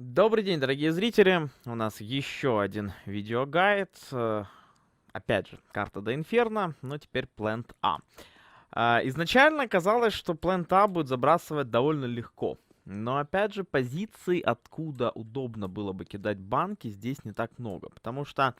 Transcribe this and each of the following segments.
Добрый день, дорогие зрители! У нас еще один видеогайд. Опять же, карта до Инферно, но теперь Plant A. Изначально казалось, что Plant A будет забрасывать довольно легко. Но опять же, позиций, откуда удобно было бы кидать банки, здесь не так много. Потому что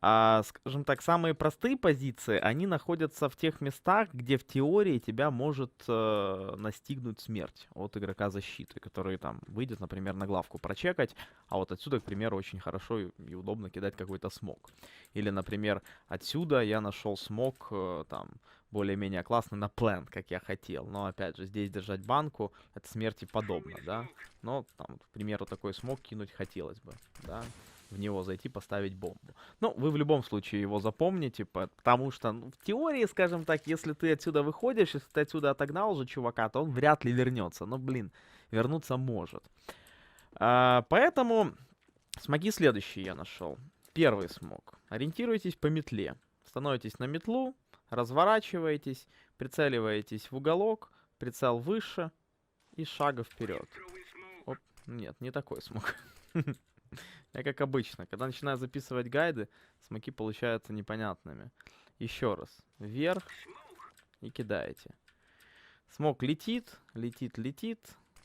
скажем так, самые простые позиции, они находятся в тех местах, где в теории тебя может настигнуть смерть от игрока защиты, который там выйдет, например, на главку прочекать, а вот отсюда, к примеру, очень хорошо и удобно кидать какой-то смог. Или, например, отсюда я нашел смог там более-менее классно на плент, как я хотел. Но, опять же, здесь держать банку, это смерти подобно, да. Но, там, к примеру, такой смог кинуть хотелось бы, да, в него зайти, поставить бомбу. Ну, вы в любом случае его запомните, потому что, ну, в теории, скажем так, если ты отсюда выходишь, если ты отсюда отогнал уже чувака, то он вряд ли вернется. Но, блин, вернуться может. Поэтому смоги следующие я нашел. Первый смог. Ориентируйтесь по метле. Становитесь на метлу, разворачиваетесь, прицеливаетесь в уголок, прицел выше и шага вперед. Оп, нет, не такой смог. Я как обычно, когда начинаю записывать гайды, смоки получаются непонятными. Еще раз. Вверх и кидаете. Смок летит, летит, летит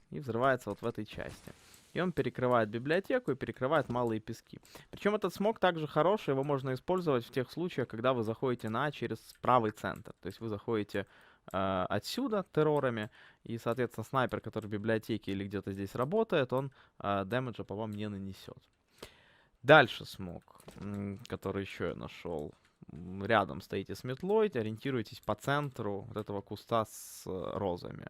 и взрывается вот в этой части. И он перекрывает библиотеку и перекрывает малые пески. Причем этот смог также хороший, его можно использовать в тех случаях, когда вы заходите на через правый центр. То есть вы заходите отсюда террорами, и, соответственно, снайпер, который в библиотеке или где-то здесь работает, он дэмэджа по вам не нанесет. Дальше смог, который еще я нашел. Рядом стоите с метлой, ориентируйтесь по центру вот этого куста с розами.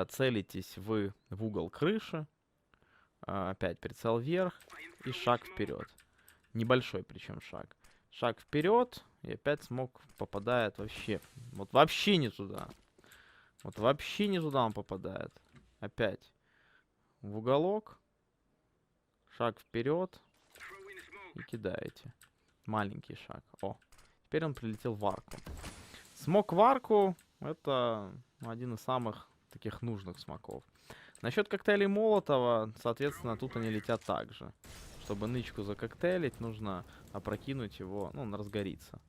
Целитесь вы в угол крыши. Опять прицел вверх и шаг вперед. Небольшой причем шаг. Шаг вперед, и опять смог попадает вообще. Вот вообще не туда. Вот вообще не туда он попадает. Опять в уголок. Шаг вперед. И кидаете. Маленький шаг. О, теперь он прилетел в арку. Смок в арку — это один из самых таких нужных смоков. Насчет коктейлей Молотова, соответственно, тут они летят так же. Чтобы нычку закоктейлить, нужно опрокинуть его, ну, он разгорится.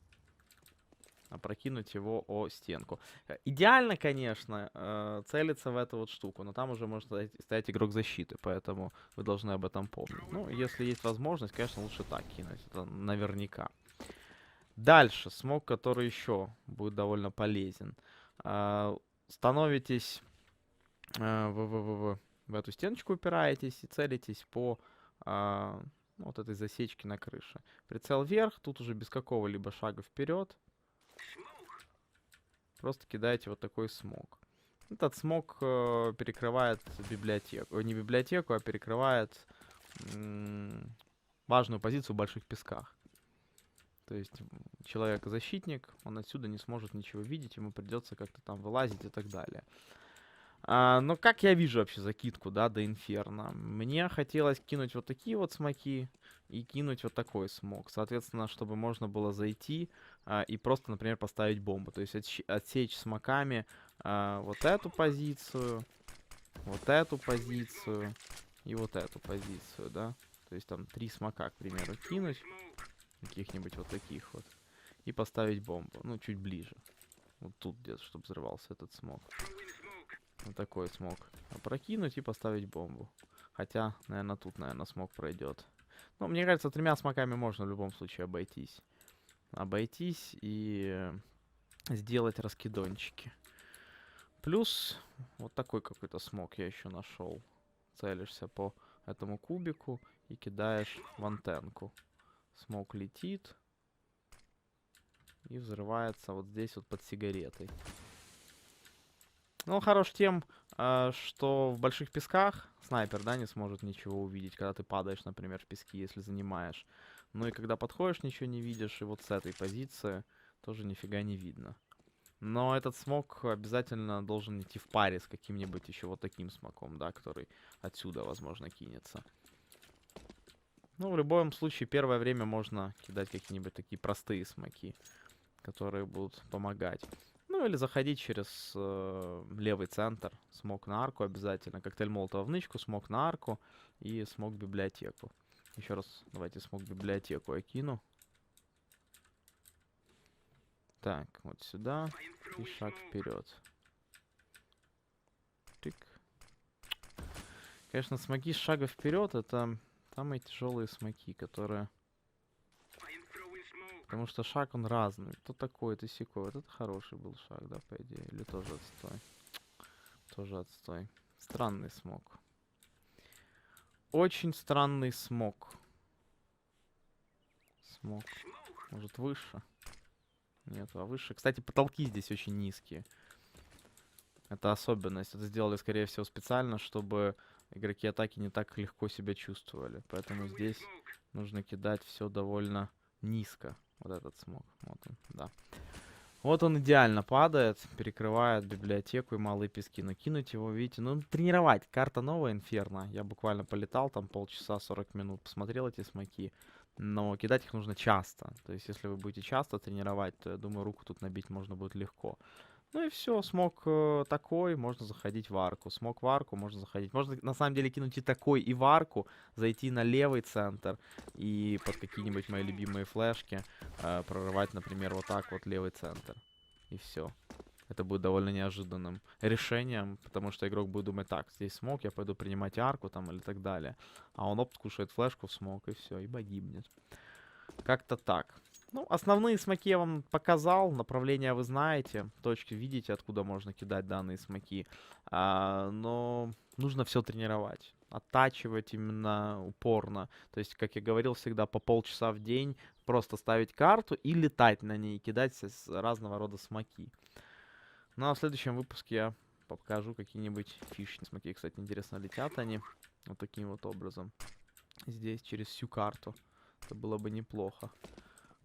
Опрокинуть его о стенку. Идеально, конечно, целиться в эту вот штуку, но там уже может стоять игрок защиты, поэтому вы должны об этом помнить. Ну, если есть возможность, конечно, лучше так кинуть, это наверняка. Дальше, смог, который еще будет довольно полезен. Становитесь в эту стеночку, упираетесь и целитесь по вот этой засечке на крыше. Прицел вверх, тут уже без какого-либо шага вперед. Просто кидаете вот такой смог. Этот смог перекрывает библиотеку. Не библиотеку, а перекрывает важную позицию в больших песках. То есть человек-защитник, он отсюда не сможет ничего видеть, ему придется как-то там вылазить и так далее. Но как я вижу вообще закидку, да, до Инферно? Мне хотелось кинуть вот такие вот смоки и кинуть вот такой смог. Соответственно, чтобы можно было зайти и просто, например, поставить бомбу. То есть отсечь смоками вот эту позицию и вот эту позицию, да. То есть там 3 смока, к примеру, кинуть. Каких-нибудь вот таких вот. И поставить бомбу. Ну, чуть ближе. Вот тут где-то, чтобы взрывался этот смог. Вот такой смог. Опрокинуть и поставить бомбу. Хотя, наверное, тут, наверное, смог пройдет. Ну, мне кажется, 3 смоками можно в любом случае обойтись. Обойтись и сделать раскидончики. Плюс вот такой какой-то смог я еще нашел. Целишься по этому кубику и кидаешь в антенку. Смог летит и взрывается вот здесь вот под сигаретой. Ну, он хорош тем, что в больших песках снайпер, да, не сможет ничего увидеть, когда ты падаешь, например, в пески, если занимаешь. Ну и когда подходишь, ничего не видишь, и вот с этой позиции тоже нифига не видно. Но этот смог обязательно должен идти в паре с каким-нибудь еще вот таким смоком, да, который отсюда, возможно, кинется. Ну, в любом случае, первое время можно кидать какие-нибудь такие простые смоки, которые будут помогать. Ну Ну или заходить через левый центр. Смог на арку обязательно. Коктейль Молотова в нычку, смог на арку и смог библиотеку. Еще раз давайте смог библиотеку я кину. Так, вот сюда и шаг вперед. Тык. Конечно, смоки с шага вперед это самые тяжелые смоки, которые... Потому что шаг он разный. То такой, то сякой. Вот это хороший был шаг, да, по идее. Или тоже отстой. Тоже отстой. Странный смог. Очень странный смог. Смог. Может выше? Нет, а выше. Кстати, потолки здесь очень низкие. Это особенность. Это сделали, скорее всего, специально, чтобы игроки атаки не так легко себя чувствовали. Поэтому здесь нужно кидать все довольно низко. Вот этот смог. Вот он, да. Вот он идеально падает, перекрывает библиотеку и малые пески. Но кинуть его, видите, ну тренировать. Карта новая, Инферно. Я буквально полетал там полчаса, 40 минут, посмотрел эти смоки. Но кидать их нужно часто. То есть, если вы будете часто тренировать, то, я думаю, руку тут набить можно будет легко. Ну и все, смог такой, можно заходить в арку. Смог в арку, можно заходить. Можно, на самом деле, кинуть и такой, и в арку, зайти на левый центр и под какие-нибудь мои любимые флешки прорывать, например, вот так вот левый центр. И все. Это будет довольно неожиданным решением, потому что игрок будет думать, так, здесь смог, я пойду принимать арку там или так далее. А он опт кушает флешку в смог, и все, и погибнет. Как-то так. Ну, основные смоки я вам показал, направления вы знаете, точки видите, откуда можно кидать данные смоки. Но нужно все тренировать, оттачивать именно упорно. То есть, как я говорил всегда, по полчаса в день просто ставить карту и летать на ней, кидать разного рода смоки. Ну, а в следующем выпуске я покажу какие-нибудь фишные смоки. Кстати, интересно, летят они вот таким вот образом. Здесь через всю карту. Это было бы неплохо.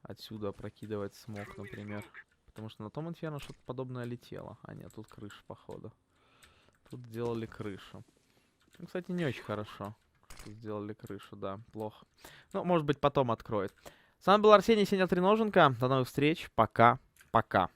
Отсюда прокидывать смог, например. Потому что на том Инферно что-то подобное летело. А нет, тут крыша, походу. Тут сделали крышу. Ну, кстати, не очень хорошо. Тут сделали крышу, да, плохо. Ну, может быть, потом откроет. С вами был Арсений, Сеня Треноженко. До новых встреч. Пока. Пока.